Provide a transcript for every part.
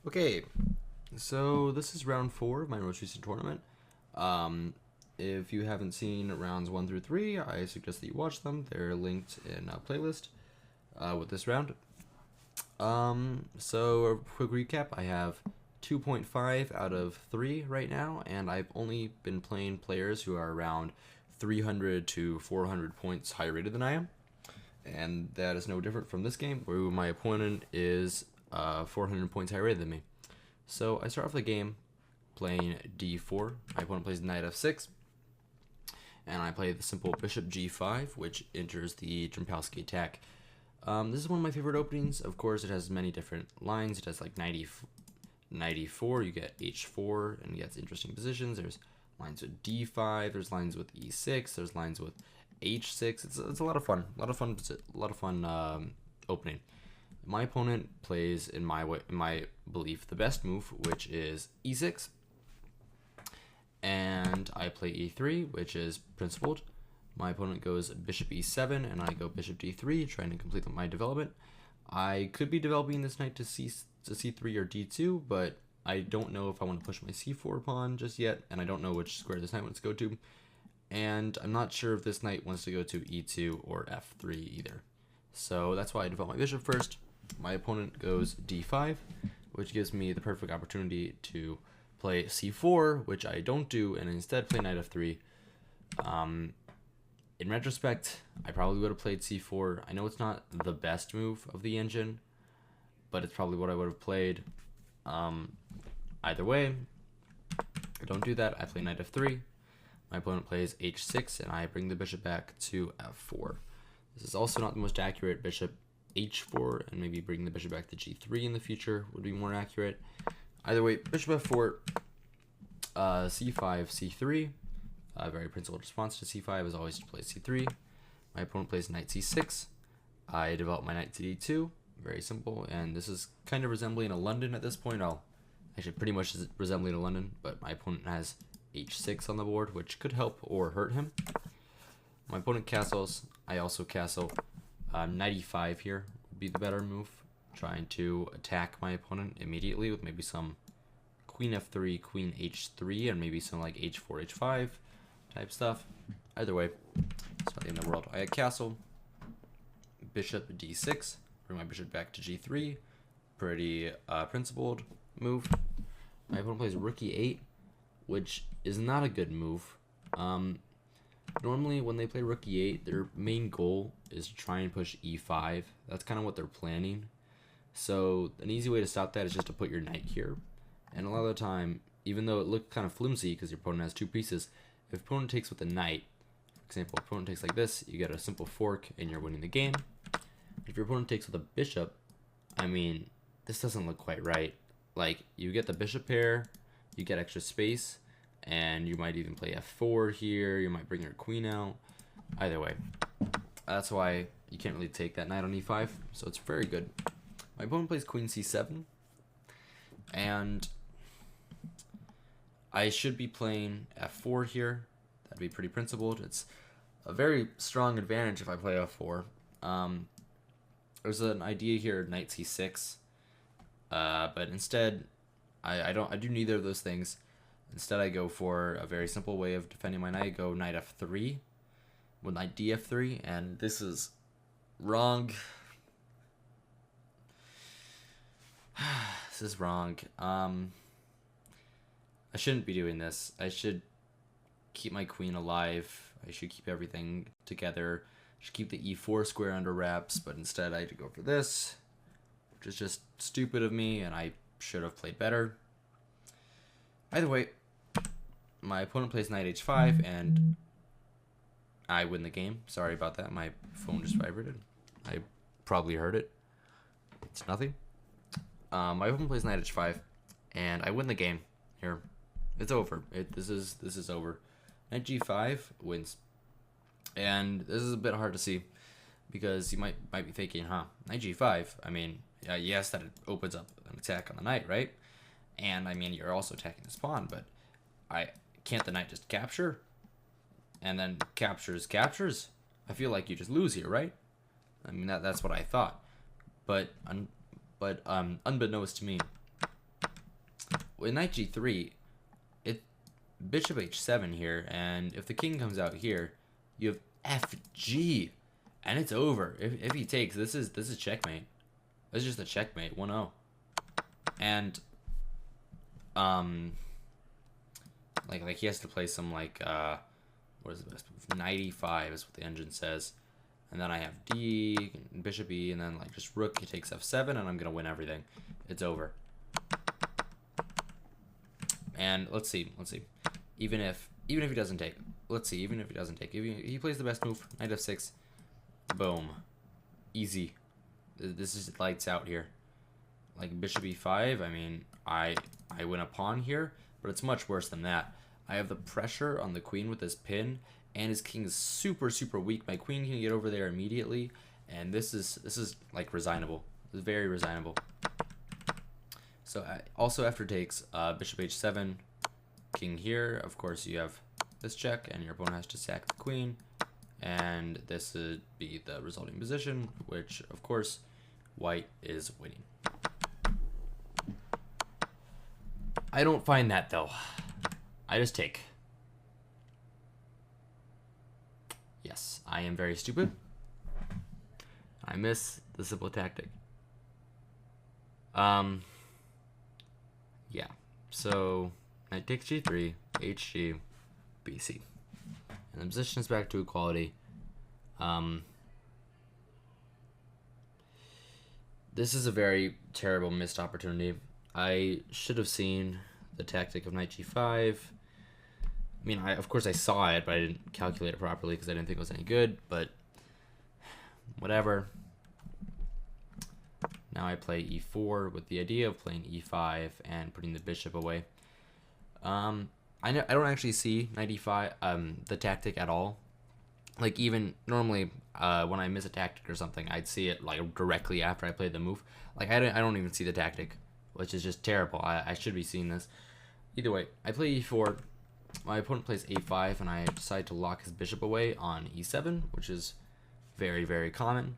Okay, so this is round 4 of my most recent tournament. If you haven't seen rounds 1 through 3, I suggest that you watch them. They're linked in a playlist with this round. So a quick recap, I have 2.5 out of 3 right now, and I've only been playing players who are around 300 to 400 points higher rated than I am. And that is no different from this game, where my opponent is 400 points higher rated than me. So I start off the game playing d4. My opponent plays knight f6, and I play the simple bishop g5, which enters the Jampolsky attack. This is one of my favorite openings. Of course, it has many different lines. It has like knight e4, you get h4, and it gets interesting positions. There's lines with d5, there's lines with e6, there's lines with h6. It's a lot of fun. A lot of fun opening. My opponent plays, in my belief, the best move, which is e6, and I play e3, which is principled. My opponent goes bishop e7, and I go bishop d3, trying to complete my development. I could be developing this knight to c3 or d2, but I don't know if I want to push my c4 pawn just yet, and I don't know which square this knight wants to go to. And I'm not sure if this knight wants to go to e2 or f3 either. So that's why I develop my bishop first. My opponent goes d5, which gives me the perfect opportunity to play c4, which I don't do, and instead play knight f3. In retrospect, I probably would have played c4. I know it's not the best move of the engine, but it's probably what I would have played. Either way, I don't do that. I play knight f3. My opponent plays h6, and I bring the bishop back to f4. This is also not the most accurate. Bishop h4, and maybe bring the bishop back to g3 in the future would be more accurate. Either way, bishop f4, c5, c3. A very principled response to c5 is always to play c3. My opponent plays knight c6. I develop my knight to d2. Very simple, and this is kind of resembling a London at this point. Actually pretty much resembling a London, but my opponent has h6 on the board, which could help or hurt him. My opponent castles. I also castle. Knight e5 here would be the better move, trying to attack my opponent immediately with maybe some queen f3, queen h3, and maybe some like h4, h5 type stuff. Either way, it's not the end of the world. I castle, bishop d6, bring my bishop back to g3. Pretty principled move. My opponent plays rook e8, which is not a good move. Normally, when they play rook e8, their main goal is to try and push e5. That's kind of what they're planning. So an easy way to stop that is just to put your knight here. And a lot of the time, even though it looks kind of flimsy because your opponent has two pieces, if opponent takes with the knight, for example, opponent takes like this, you get a simple fork and you're winning the game. If your opponent takes with a bishop, I mean, this doesn't look quite right. Like, you get the bishop pair, you get extra space, and you might even play f4 here. You might bring your queen out. Either way, that's why you can't really take that knight on e5. So it's very good. My opponent plays queen c7, and I should be playing f4 here. That'd be pretty principled. It's a very strong advantage if I play f4. There's an idea here, knight c6, but instead, I do neither of those things. Instead, I go for a very simple way of defending my knight. I go knight f3 with knight df3, and this is wrong. This is wrong. I shouldn't be doing this. I should keep my queen alive. I should keep everything together. I should keep the e4 square under wraps, but instead I had to go for this, which is just stupid of me, and I should have played better. Either way, my opponent plays knight h5, and I win the game. Sorry about that. My phone just vibrated. I probably heard it. It's nothing. My opponent plays knight h5, and I win the game here. It's over. This is over. Knight g5 wins, and this is a bit hard to see because you might be thinking, knight g5. I mean, yes, that it opens up an attack on the knight, right? And I mean, you're also attacking this pawn, but can't the knight just capture? And then captures. I feel like you just lose here, right? I mean, that's what I thought. But unbeknownst to me, with knight g3, it bishop h7 here, and if the king comes out here, you have fg, and it's over. If he takes, this is checkmate. This is just a checkmate, 1-0. And like he has to play some like what is the best move? Knight e5 is what the engine says. And then I have D, bishop E, and then like just rook, he takes f7, and I'm gonna win everything. It's over. And let's see. Even if he doesn't take, if he plays the best move, knight f6, boom, easy. This is lights out here. Like bishop e5, I mean, I win a pawn here, but it's much worse than that. I have the pressure on the queen with this pin, and his king is super weak. My queen can get over there immediately, and this is like resignable. This is very resignable. So also after takes, bishop h7, king here. Of course, you have this check, and your opponent has to sack the queen, and this would be the resulting position, which of course white is winning. I don't find that though. I just take. Yes, I am very stupid. I miss the simple tactic. Yeah. So knight takes g3, hg, bc, and the position is back to equality. This is a very terrible missed opportunity. I should have seen the tactic of knight g5. I mean, of course I saw it, but I didn't calculate it properly because I didn't think it was any good, but whatever. Now I play e4 with the idea of playing e5 and putting the bishop away. I don't actually see knight e5, the tactic at all. Like even normally when I miss a tactic or something, I'd see it like directly after I played the move. Like I don't even see the tactic, which is just terrible. I should be seeing this. Either way, I play e4. My opponent plays a5, and I decide to lock his bishop away on e7, which is very common.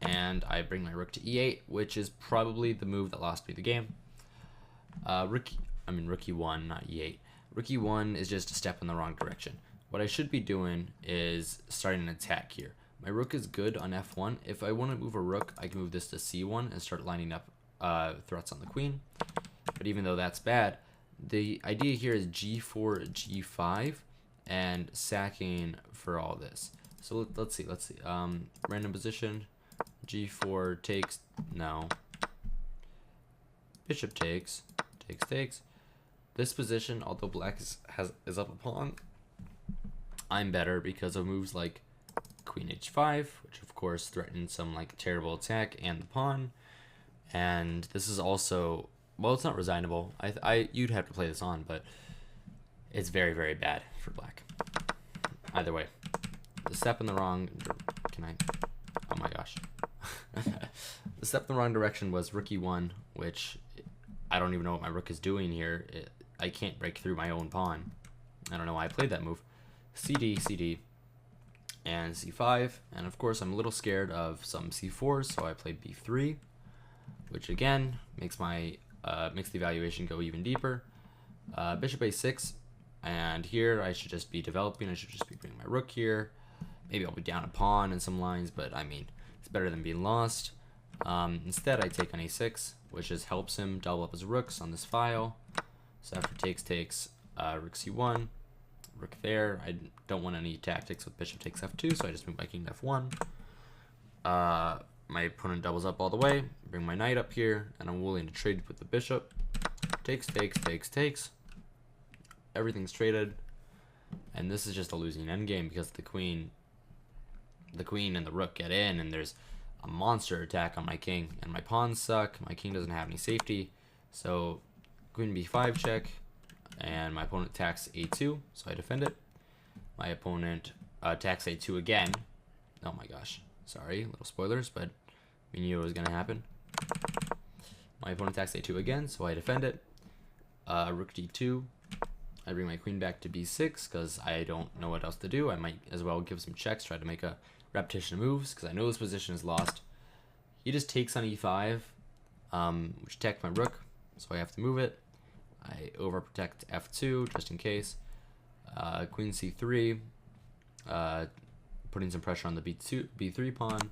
And I bring my rook to e8, which is probably the move that lost me the game. Rook e1, not e8. Rook e1 is just a step in the wrong direction. What I should be doing is starting an attack here. My rook is good on f1. If I want to move a rook, I can move this to c1 and start lining up threats on the queen. But even though that's bad, the idea here is g4, g5, and sacking for all this. So let's see. Random position, g4 takes, no. Bishop takes. This position, although black is up a pawn, I'm better because of moves like queen h5, which of course threatens some like terrible attack and the pawn. And this is also, well, it's not resignable. You'd have to play this on, but it's very bad for black. Either way, the step in the wrong, oh my gosh. The step in the wrong direction was rook e1, which I don't even know what my rook is doing here. I can't break through my own pawn. I don't know why I played that move. CD, and c5, and of course I'm a little scared of some c4s, so I played b3, which again makes the evaluation go even deeper. Bishop a6, and here I should just be developing. I should just be bringing my rook here. Maybe I'll be down a pawn in some lines, but I mean, it's better than being lost. Instead I take on a6, which just helps him double up his rooks on this file. So after takes, rook c1, rook there. I don't want any tactics with bishop takes f2, so I just move my king to f1. My opponent doubles up all the way, bring my knight up here, and I'm willing to trade with the bishop. Takes. Everything's traded, and this is just a losing endgame because the queen and the rook get in, and there's a monster attack on my king, and my pawns suck. My king doesn't have any safety, so queen b5 check, and my opponent attacks a2, so I defend it. My opponent attacks a2 again. Oh my gosh, sorry, little spoilers, but we knew it was gonna happen. My opponent attacks a2 again, so I defend it. Rook d2. I bring my queen back to b6 because I don't know what else to do. I might as well give some checks, try to make a repetition of moves because I know this position is lost. He just takes on e5, which attacks my rook. so I have to move it. I overprotect f2 just in case. Queen c3, putting some pressure on the b3 pawn,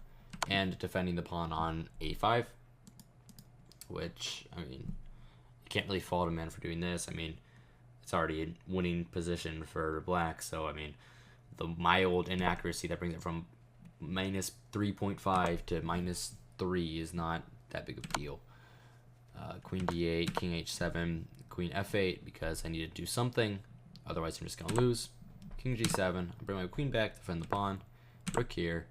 and defending the pawn on a5, which, I mean, you can't really fault a man for doing this. I mean, it's already a winning position for black, so I mean, the mild inaccuracy that brings it from minus 3.5 to minus 3 is not that big of a deal. Queen d8, king h7, queen f8, because I need to do something, otherwise I'm just going to lose. King g7, I bring my queen back, defend the pawn, rook here,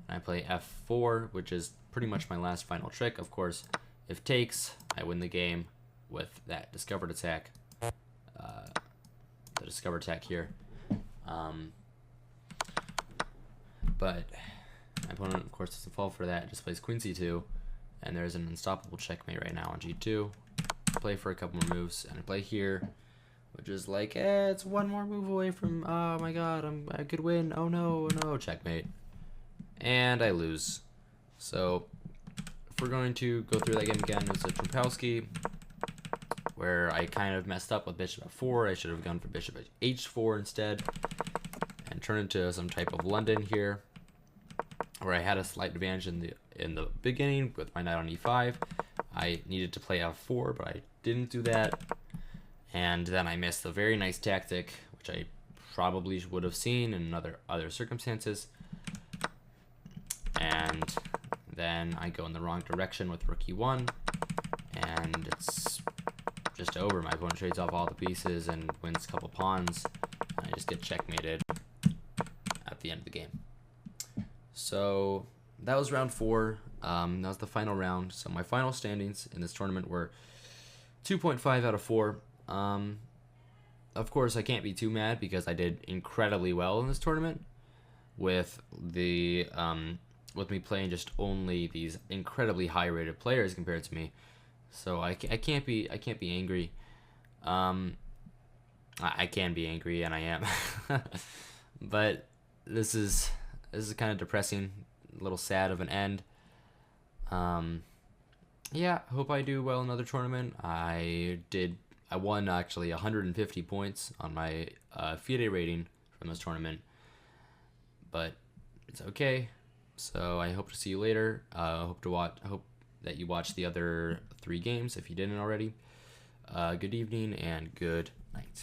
and I play f4, which is pretty much my last final trick. Of course, if takes, I win the game with that discovered attack. The discovered attack here. But my opponent, of course, doesn't fall for that. Just plays queen c2, and there's an unstoppable checkmate right now on g2. Play for a couple more moves, and I play here, which is like, it's one more move away from, oh my god, I could win. Oh no, checkmate. And I lose. So if we're going to go through that game again, it's a Trumpowski, where I kind of messed up with bishop f4. I should have gone for bishop h4 instead, and turn into some type of London here, where I had a slight advantage in the beginning with my knight on e5. I needed to play f4, but I didn't do that, and then I missed a very nice tactic, which I probably would have seen in other circumstances, and then I go in the wrong direction with rook e1, and it's just over. My opponent trades off all the pieces and wins a couple pawns, and I just get checkmated at the end of the game. So that was round 4. That was the final round. So my final standings in this tournament were 2.5 out of 4. Of course, I can't be too mad because I did incredibly well in this tournament with the with me playing just only these incredibly high-rated players compared to me. So I can't be angry. I can be angry, and I am. But this is kind of depressing, a little sad of an end. Yeah, hope I do well in another tournament. I won actually 150 points on my FIDE rating from this tournament, but it's okay. So I hope to see you later. Hope that you watch the other 3 games if you didn't already. Good evening and good night.